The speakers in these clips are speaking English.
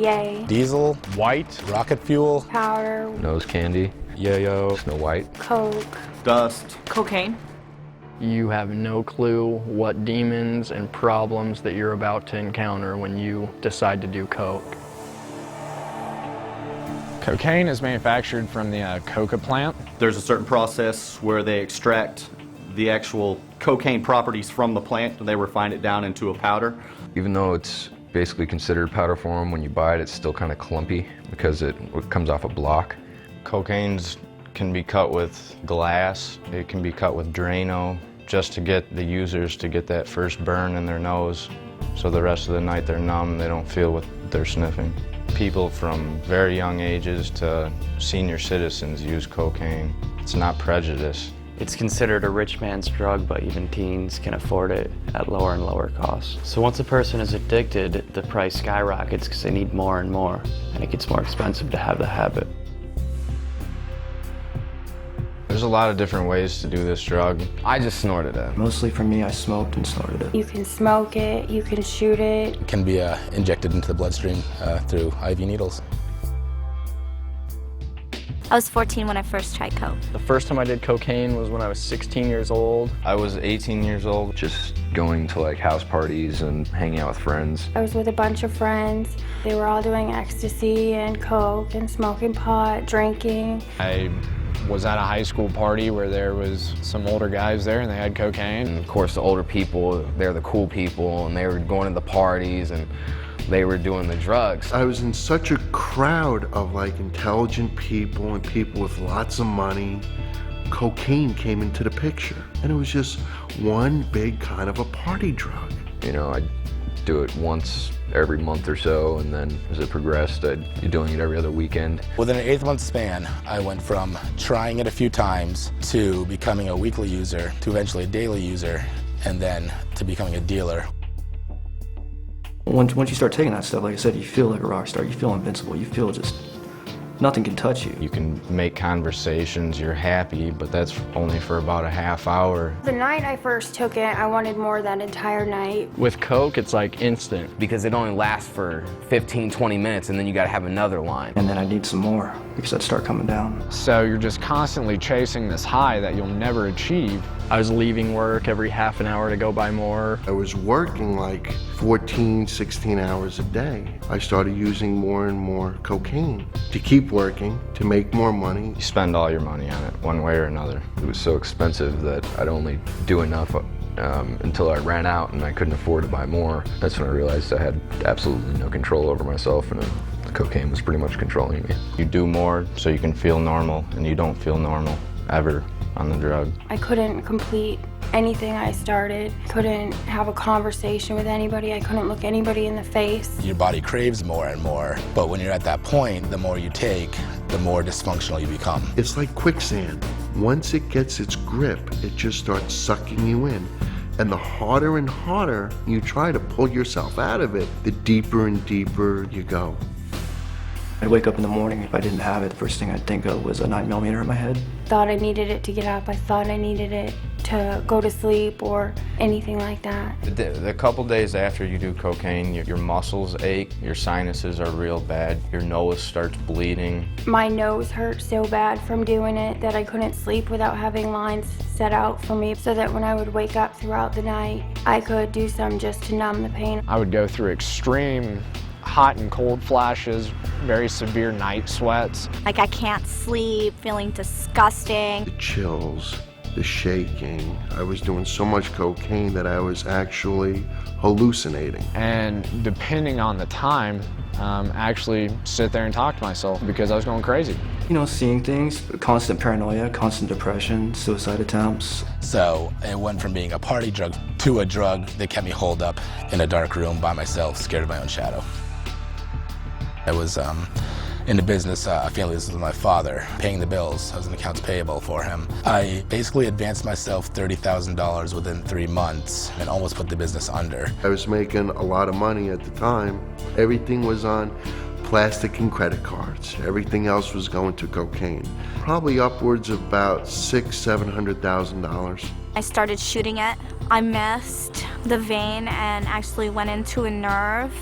Yay. Diesel, White, rocket fuel, Powder. Nose candy, Yo-Yo, Snow White, Coke. Dust. Cocaine. You have no clue what demons and problems that you're about to encounter when you decide to do coke. cocaine is manufactured from the coca plant. There's a certain process where they extract the actual cocaine properties from the plant and they refine it down into a powder. Even though it's basically considered powder form, when you buy it, it's still kind of clumpy because it comes off a block. Cocaines can be cut with glass, it can be cut with Drano, just to get the users to get that first burn in their nose, so the rest of the night they're numb, they don't feel what they're sniffing. People from very young ages to senior citizens use cocaine. It's not prejudice. It's considered a rich man's drug, but even teens can afford it at lower and lower costs. So once a person is addicted, the price skyrockets because they need more and more, and it gets more expensive to have the habit. There's a lot of different ways to do this drug. I just snorted it. Mostly for me, I smoked and snorted it. You can smoke it, you can shoot it. It can be injected into the bloodstream through IV needles. I was 14 when I first tried coke. The first time I did cocaine was when I was 16 years old. I was 18 years old. Just going to like house parties and hanging out with friends. I was with a bunch of friends. They were all doing ecstasy and coke and smoking pot, drinking. I was at a high school party where there was some older guys there and they had cocaine. And of course, the older people, they're the cool people, and they were going to the parties and they were doing the drugs. I was in such a crowd of like intelligent people and people with lots of money. Cocaine came into the picture, and it was just one big kind of a party drug. You know, I'd do it once every month or so, and then as it progressed, I'd be doing it every other weekend. Within an 8-month span, I went from trying it a few times to becoming a weekly user, to eventually a daily user, and then to becoming a dealer. Once you start taking that stuff, like I said, you feel like a rock star. You feel invincible. You feel just nothing can touch you. You can make conversations, you're happy, but that's only for about a half hour. The night I first took it, I wanted more that entire night. With coke, it's like instant. Because it only lasts for 15, 20 minutes, and then you gotta have another line. And then I need some more because I'd start coming down. So you're just constantly chasing this high that you'll never achieve. I was leaving work every half an hour to go buy more. I was working like 14, 16 hours a day. I started using more and more cocaine to keep working, to make more money. You spend all your money on it, one way or another. It was so expensive that I'd only do enough until I ran out and I couldn't afford to buy more. That's when I realized I had absolutely no control over myself, and the cocaine was pretty much controlling me. You do more so you can feel normal, and you don't feel normal ever on the drug. I couldn't complete anything I started. Couldn't have a conversation with anybody. I couldn't look anybody in the face. Your body craves more and more, but when you're at that point, the more you take, the more dysfunctional you become. It's like quicksand. Once it gets its grip, it just starts sucking you in. And the harder and harder you try to pull yourself out of it, the deeper and deeper you go. I'd wake up in the morning, if I didn't have it, the first thing I'd think of was a 9mm in my head. Thought I needed it to get up. I thought I needed it to go to sleep or anything like that. The couple days after you do cocaine, your muscles ache, your sinuses are real bad, your nose starts bleeding. My nose hurt so bad from doing it that I couldn't sleep without having lines set out for me, so that when I would wake up throughout the night, I could do some just to numb the pain. I would go through extreme hot and cold flashes, very severe night sweats. Like I can't sleep, feeling disgusting. The chills, the shaking. I was doing so much cocaine that I was actually hallucinating. And depending on the time, actually sit there and talk to myself because I was going crazy. You know, seeing things, constant paranoia, constant depression, suicide attempts. So it went from being a party drug to a drug that kept me holed up in a dark room by myself, scared of my own shadow. I was in the business, a family business with my father, paying the bills. I was in accounts payable for him. I basically advanced myself $30,000 within 3 months and almost put the business under. I was making a lot of money at the time. Everything was on plastic and credit cards. Everything else was going to cocaine. Probably upwards of about $600,000-$700,000. I started shooting it. I missed the vein and actually went into a nerve.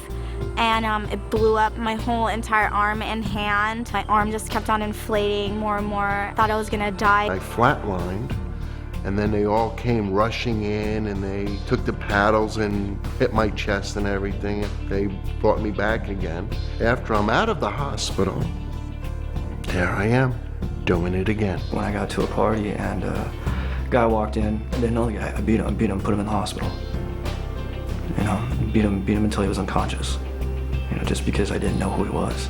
and it blew up my whole entire arm and hand. My arm just kept on inflating more and more. Thought I was gonna die. I flatlined, and then they all came rushing in, and they took the paddles and hit my chest and everything. They brought me back again. After I'm out of the hospital, there I am, doing it again. When I got to a party and a guy walked in, I didn't know the guy. I beat him, put him in the hospital. You know, beat him until he was unconscious. You know, just because I didn't know who he was.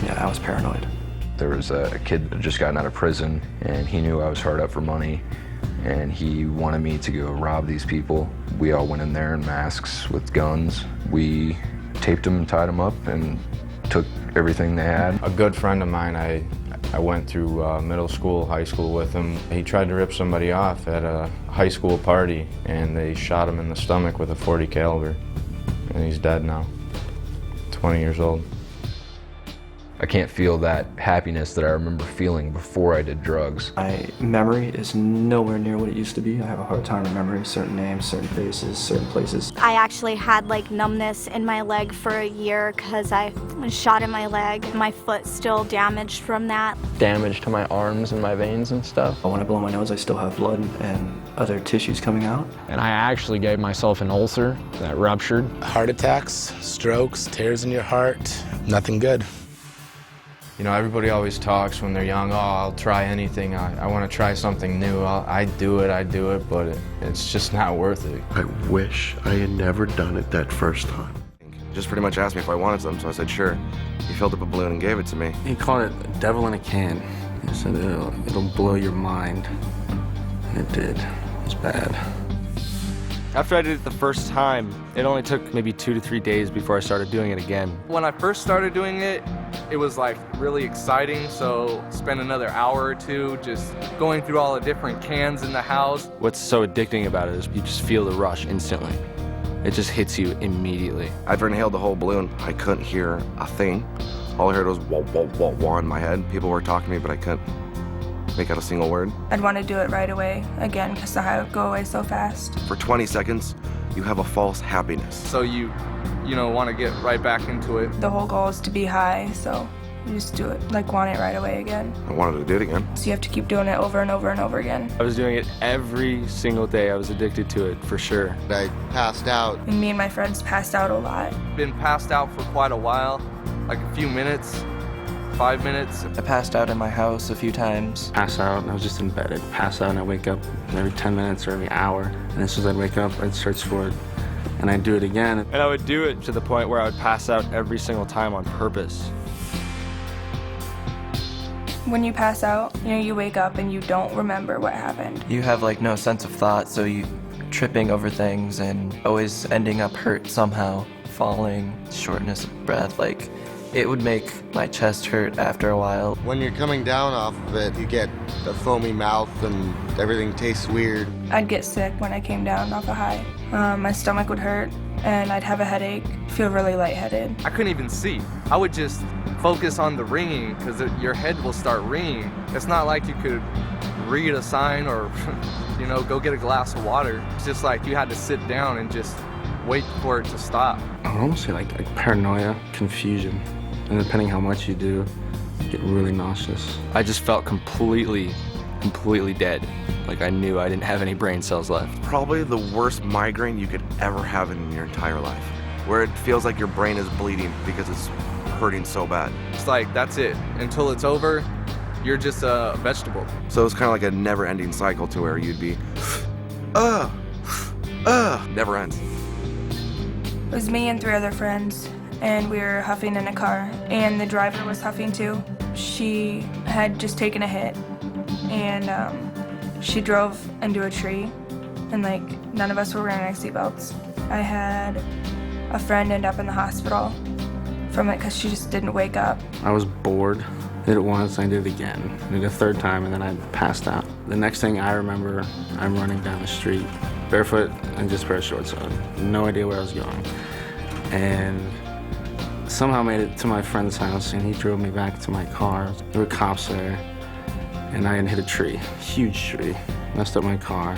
Yeah, I was paranoid. There was a kid that had just gotten out of prison, and he knew I was hard up for money, and he wanted me to go rob these people. We all went in there in masks with guns. We taped them and tied them up and took everything they had. A good friend of mine, I went through middle school, high school with him. He tried to rip somebody off at a high school party, and they shot him in the stomach with a .40 caliber, and he's dead now, 20 years old. I can't feel that happiness that I remember feeling before I did drugs. My memory is nowhere near what it used to be. I have a hard time remembering certain names, certain faces, certain places. I actually had like numbness in my leg for a year because I was shot in my leg. My foot's still damaged from that. Damage to my arms and my veins and stuff. When I blow my nose, I still have blood and other tissues coming out. And I actually gave myself an ulcer that ruptured. Heart attacks, strokes, tears in your heart, nothing good. You know, everybody always talks when they're young, oh, I'll try anything, I want to try something new, I do it, but it's just not worth it. I wish I had never done it that first time. Just pretty much asked me if I wanted some, so I said sure. He filled up a balloon and gave it to me. He called it devil in a can. He said it'll blow your mind. And it did. It was bad. After I did it the first time, it only took maybe 2 to 3 days before I started doing it again. When I first started doing it, it was like really exciting, so spend another hour or two just going through all the different cans in the house. What's so addicting about it is you just feel the rush instantly. It just hits you immediately. After I inhaled the whole balloon, I couldn't hear a thing. All I heard was wah, wah, wah, wah in my head. People were talking to me, but I couldn't make out a single word. I'd want to do it right away again because the high would go away so fast. For 20 seconds, you have a false happiness. So you want to get right back into it. The whole goal is to be high, so you just do it, like want it right away again. I wanted to do it again. So you have to keep doing it over and over and over again. I was doing it every single day. I was addicted to it, for sure. I passed out. And me and my friends passed out a lot. Been passed out for quite a while, like a few minutes, 5 minutes. I passed out in my house a few times. Pass out, and I was just in bed. I'd pass out and I'd wake up every 10 minutes or every hour. And as soon as I'd wake up, I'd search for it. And I'd do it again. And I would do it to the point where I would pass out every single time on purpose. When you pass out, you wake up and you don't remember what happened. You have like no sense of thought, so you tripping over things and always ending up hurt somehow. Falling, shortness of breath, like it would make my chest hurt after a while. When you're coming down off of it, you get a foamy mouth and everything tastes weird. I'd get sick when I came down off a high. My stomach would hurt and I'd have a headache, feel really lightheaded. I couldn't even see. I would just focus on the ringing because your head will start ringing. It's not like you could read a sign or go get a glass of water. It's just like you had to sit down and just wait for it to stop. I would almost say like paranoia, confusion, and depending how much you do, you get really nauseous. I just felt completely dead. Like I knew I didn't have any brain cells left. Probably the worst migraine you could ever have in your entire life, where it feels like your brain is bleeding because it's hurting so bad. It's like, that's it. Until it's over, you're just a vegetable. So it's kind of like a never-ending cycle to where you'd be, never ends. It was me and 3 other friends, and we were huffing in a car, and the driver was huffing too. She had just taken a hit, and she drove into a tree, and none of us were wearing our seatbelts. I had a friend end up in the hospital from it because she just didn't wake up. I was bored. Did it once, I did it again. I did it a third time, and then I passed out. The next thing I remember, I'm running down the street, barefoot and just a pair of shorts on. No idea where I was going. And somehow made it to my friend's house, and he drove me back to my car. There were cops there, and I had hit a tree, huge tree, messed up my car.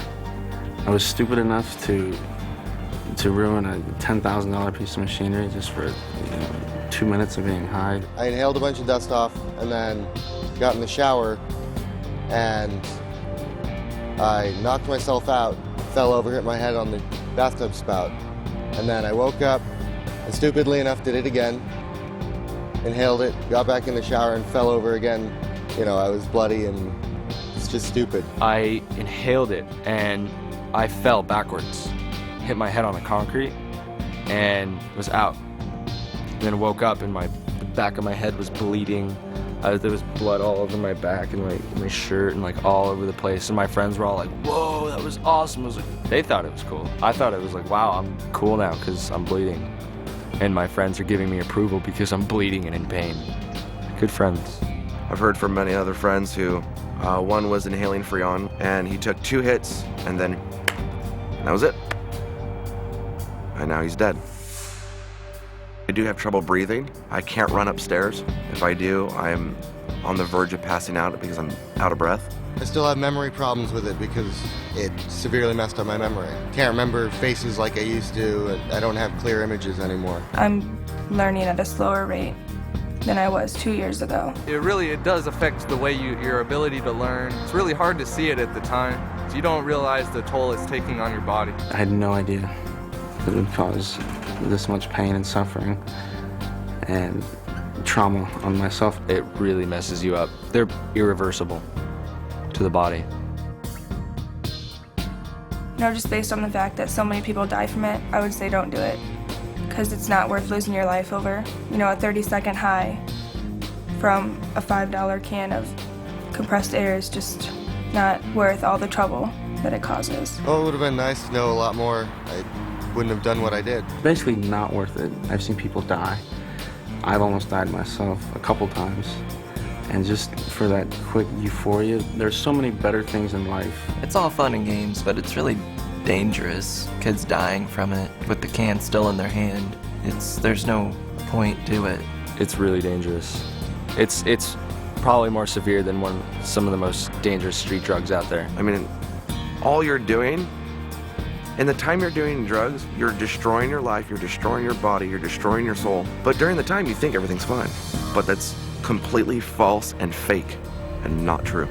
I was stupid enough to to ruin a $10,000 piece of machinery just for 2 minutes of being high. I inhaled a bunch of dust off and then got in the shower and I knocked myself out, fell over, hit my head on the bathtub spout. And then I woke up and stupidly enough did it again, inhaled it, got back in the shower and fell over again. I was bloody and it's just stupid. I inhaled it and I fell backwards, hit my head on the concrete and was out. Then I woke up and the back of my head was bleeding. There was blood all over my back and my shirt and all over the place. And my friends were all like, whoa, that was awesome. I was like, they thought it was cool. I thought it was like, wow, I'm cool now because I'm bleeding. And my friends are giving me approval because I'm bleeding and in pain. Good friends. I've heard from many other friends who, one was inhaling Freon and he took 2 hits and then that was it. And now he's dead. I do have trouble breathing. I can't run upstairs. If I do, I am on the verge of passing out because I'm out of breath. I still have memory problems with it because it severely messed up my memory. Can't remember faces like I used to. I don't have clear images anymore. I'm learning at a slower rate than I was 2 years ago. It does affect the way your ability to learn. It's really hard to see it at the time. So you don't realize the toll it's taking on your body. I had no idea that it would cause this much pain and suffering and trauma on myself. It really messes you up. They're irreversible to the body. Just based on the fact that so many people die from it, I would say don't do it. Because it's not worth losing your life over. A 30-second high from a $5 can of compressed air is just not worth all the trouble that it causes. Well, it would have been nice to know a lot more. I wouldn't have done what I did. Basically not worth it. I've seen people die. I've almost died myself a couple times. And just for that quick euphoria, there's so many better things in life. It's all fun and games, but it's really dangerous. Kids dying from it with the can still in their hand. There's no point to it. It's really dangerous. It's probably more severe than some of the most dangerous street drugs out there. I mean, all you're doing, in the time you're doing drugs, you're destroying your life, you're destroying your body, you're destroying your soul. But during the time, you think everything's fine. But that's completely false and fake and not true.